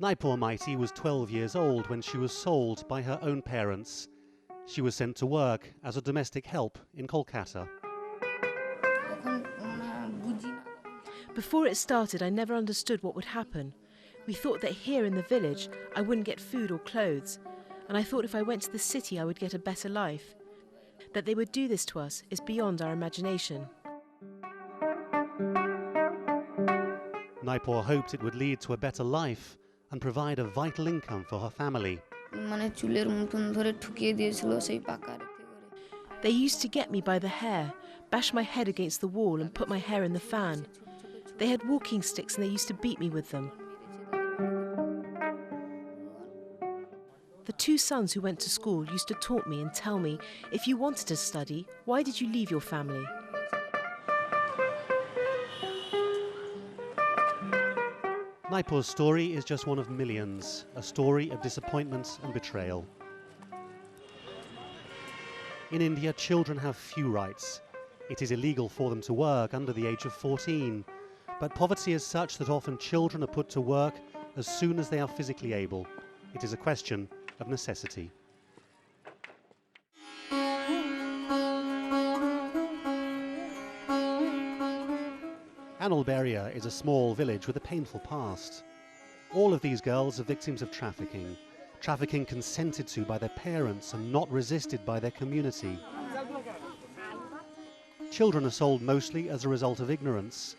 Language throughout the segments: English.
Naipur Maiti was 12 years old when she was sold by her own parents. She was sent to work as a domestic help in Kolkata. Before it started, I never understood what would happen. We thought that here in the village, I wouldn't get food or clothes, and I thought if I went to the city, I would get a better life. That they would do this to us is beyond our imagination. Naipur hoped it would lead to a better life and provide a vital income for her family. They used to get me by the hair, bash my head against the wall and put my hair in the fan. They had walking sticks and they used to beat me with them. The two sons who went to school used to taunt me and tell me, if you wanted to study, why did you leave your family? Naipur's story is just one of millions, a story of disappointment and betrayal. In India, children have few rights. It is illegal for them to work under the age of 14, but poverty is such that often children are put to work as soon as they are physically able. It is a question of necessity. Anulberia is a small village with a painful past. All of these girls are victims of trafficking. Trafficking consented to by their parents and not resisted by their community. Children are sold mostly as a result of ignorance.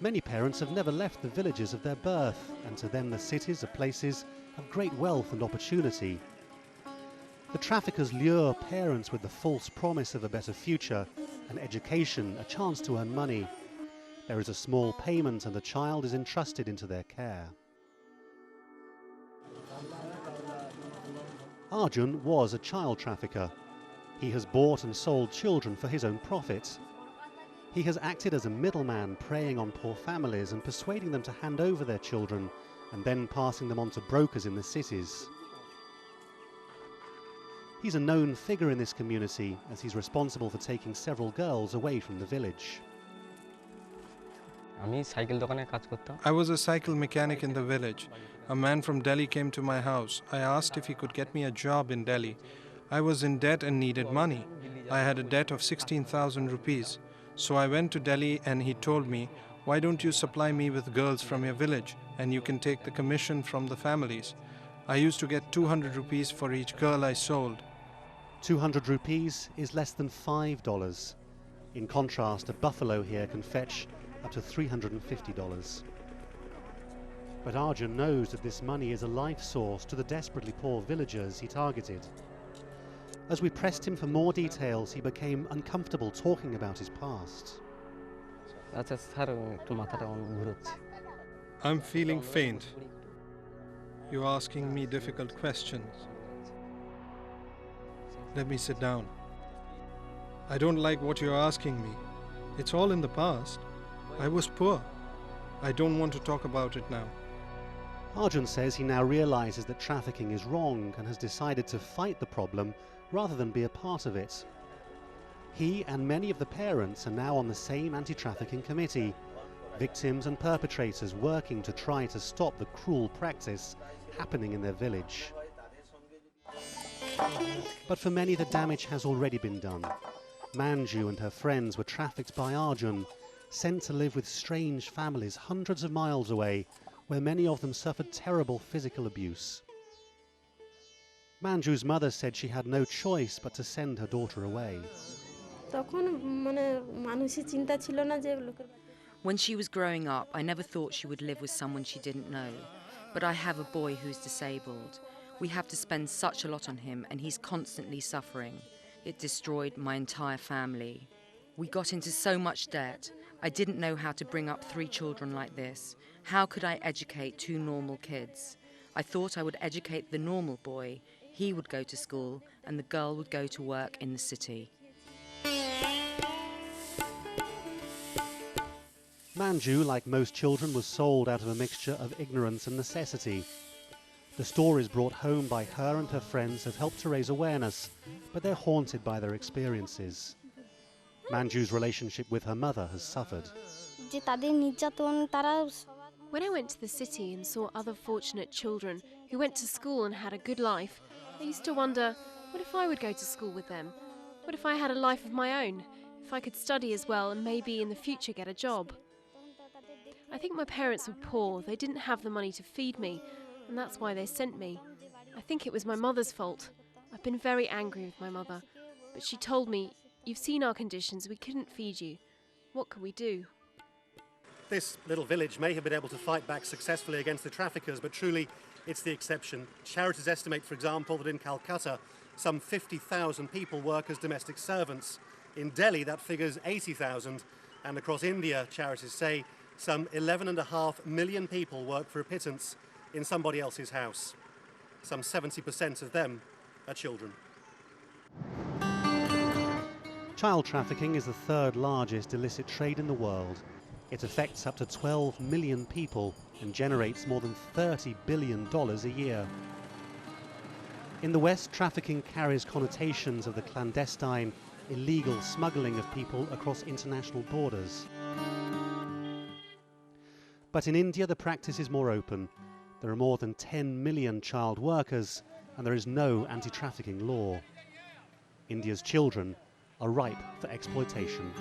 Many parents have never left the villages of their birth, and to them the cities are places of great wealth and opportunity. The traffickers lure parents with the false promise of a better future, an education, a chance to earn money. There is a small payment and the child is entrusted into their care. Arjun was a child trafficker. He has bought and sold children for his own profit. He has acted as a middleman, preying on poor families and persuading them to hand over their children and then passing them on to brokers in the cities. He's a known figure in this community as he's responsible for taking several girls away from the village. I was a cycle mechanic in the village. A man from Delhi came to my house. I asked if he could get me a job in Delhi. I was in debt and needed money. I had a debt of 16,000 rupees. So I went to Delhi and he told me, why don't you supply me with girls from your village and you can take the commission from the families. I used to get 200 rupees for each girl I sold. 200 rupees is less than $5. In contrast, a buffalo here can fetch up to $350. But Arjun knows that this money is a life source to the desperately poor villagers he targeted. As we pressed him for more details, he became uncomfortable talking about his past. I'm feeling faint. You're asking me difficult questions. Let me sit down. I don't like what you're asking me. It's all in the past. I was poor. I don't want to talk about it now. Arjun says he now realizes that trafficking is wrong and has decided to fight the problem rather than be a part of it. He and many of the parents are now on the same anti-trafficking committee, victims and perpetrators working to try to stop the cruel practice happening in their village. But for many, the damage has already been done. Manju and her friends were trafficked by Arjun, sent to live with strange families hundreds of miles away, where many of them suffered terrible physical abuse. Manju's mother said she had no choice but to send her daughter away. When she was growing up, I never thought she would live with someone she didn't know. But I have a boy who's disabled. We have to spend such a lot on him, and he's constantly suffering. It destroyed my entire family. We got into so much debt. I didn't know how to bring up 3 children like this. How could I educate 2 normal kids? I thought I would educate the normal boy. He would go to school, and the girl would go to work in the city. Manju, like most children, was sold out of a mixture of ignorance and necessity. The stories brought home by her and her friends have helped to raise awareness, but they're haunted by their experiences. Manju's relationship with her mother has suffered. When I went to the city and saw other fortunate children who went to school and had a good life, I used to wonder, what if I would go to school with them? What if I had a life of my own? If I could study as well and maybe in the future get a job? I think my parents were poor, they didn't have the money to feed me, and that's why they sent me. I think it was my mother's fault. I've been very angry with my mother, but she told me, "You've seen our conditions, we couldn't feed you. What could we do?" This little village may have been able to fight back successfully against the traffickers, but truly it's the exception. Charities estimate, for example, that in Calcutta, some 50,000 people work as domestic servants. In Delhi, that figure's 80,000, and across India, charities say, some 11.5 million people work for a pittance in somebody else's house. Some 70% of them are children. Child trafficking is the third largest illicit trade in the world. It affects up to 12 million people and generates more than $30 billion a year. In the West, trafficking carries connotations of the clandestine, illegal smuggling of people across international borders. But in India, the practice is more open. There are more than 10 million child workers, and there is no anti-trafficking law. India's children are ripe for exploitation.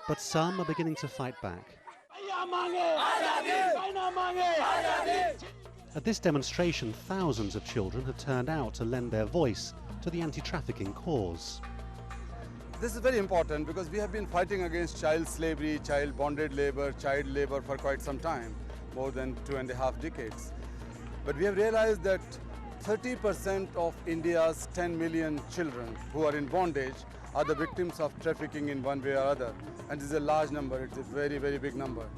But some are beginning to fight back. At this demonstration, thousands of children have turned out to lend their voice to the anti-trafficking cause. This is very important because we have been fighting against child slavery, child bonded labor, child labor for quite some time, more than 2.5 decades. But we have realized that 30% of India's 10 million children who are in bondage are the victims of trafficking in one way or other. And this is a large number, it's a very, very big number.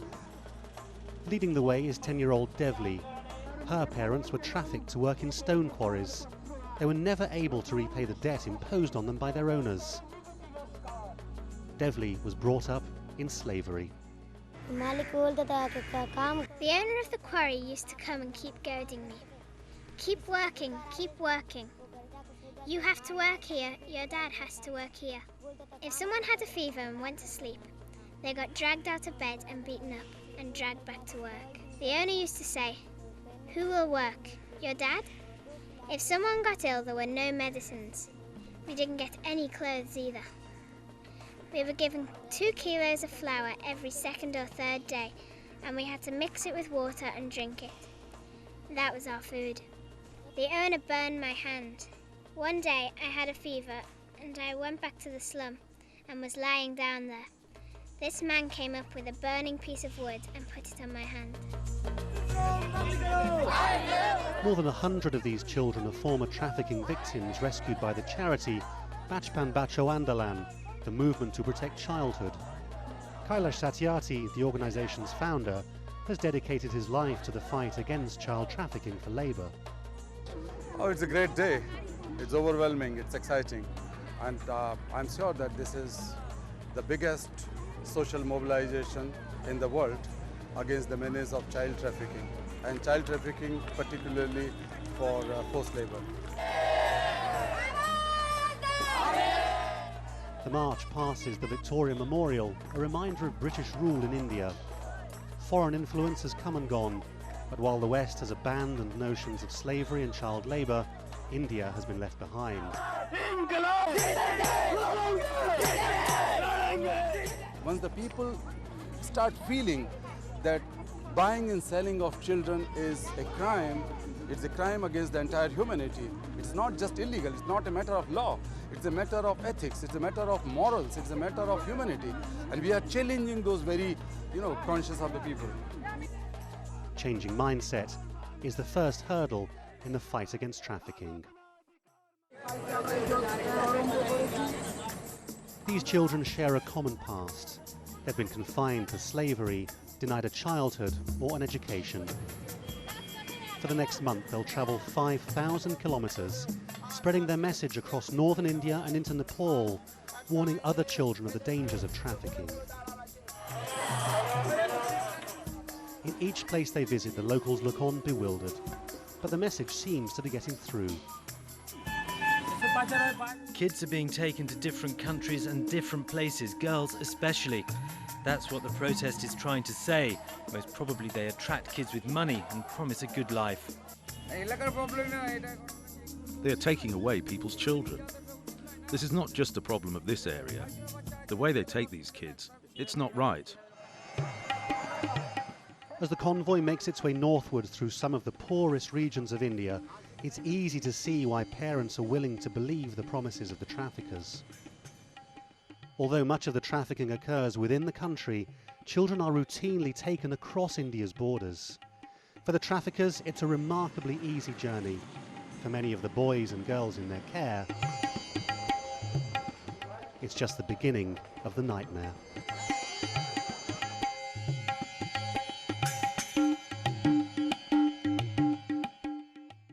Leading the way is 10-year-old Devli. Her parents were trafficked to work in stone quarries. They were never able to repay the debt imposed on them by their owners. Devli was brought up in slavery. The owner of the quarry used to come and keep goading me. Keep working, keep working. You have to work here, your dad has to work here. If someone had a fever and went to sleep, they got dragged out of bed and beaten up and dragged back to work. The owner used to say, "Who will work? Your dad?" If someone got ill, there were no medicines. We didn't get any clothes either. We were given 2 kilos of flour every second or third day, and we had to mix it with water and drink it. That was our food. The owner burned my hand. One day I had a fever and I went back to the slum and was lying down there. This man came up with a burning piece of wood and put it on my hand. More than 100 of these children are former trafficking victims rescued by the charity Bachpan Bacho Andalan, the movement to protect childhood. Kailash Satyarthi, the organisation's founder, has dedicated his life to the fight against child trafficking for labour. Oh, it's a great day. It's overwhelming, it's exciting. And I'm sure that this is the biggest social mobilization in the world against the menace of child trafficking, and child trafficking particularly for forced labour. The march passes the Victoria Memorial, a reminder of British rule in India. Foreign influence has come and gone, but while the West has abandoned notions of slavery and child labour, India has been left behind. Once the people start feeling that buying and selling of children is a crime, it's a crime against the entire humanity. It's not just illegal, it's not a matter of law, it's a matter of ethics, it's a matter of morals, it's a matter of humanity. And we are challenging those very, conscience of the people. Changing mindset is the first hurdle in the fight against trafficking. These children share a common past. They've been confined to slavery, denied a childhood or an education. For the next month, they'll travel 5,000 kilometres, spreading their message across northern India and into Nepal, warning other children of the dangers of trafficking. In each place they visit, the locals look on bewildered, but the message seems to be getting through. Kids are being taken to different countries and different places, girls especially. That's what the protest is trying to say. Most probably they attract kids with money and promise a good life. They are taking away people's children. This is not just a problem of this area. The way they take these kids, it's not right. As the convoy makes its way northward through some of the poorest regions of India, it's easy to see why parents are willing to believe the promises of the traffickers. Although much of the trafficking occurs within the country, children are routinely taken across India's borders. For the traffickers, it's a remarkably easy journey. For many of the boys and girls in their care, it's just the beginning of the nightmare.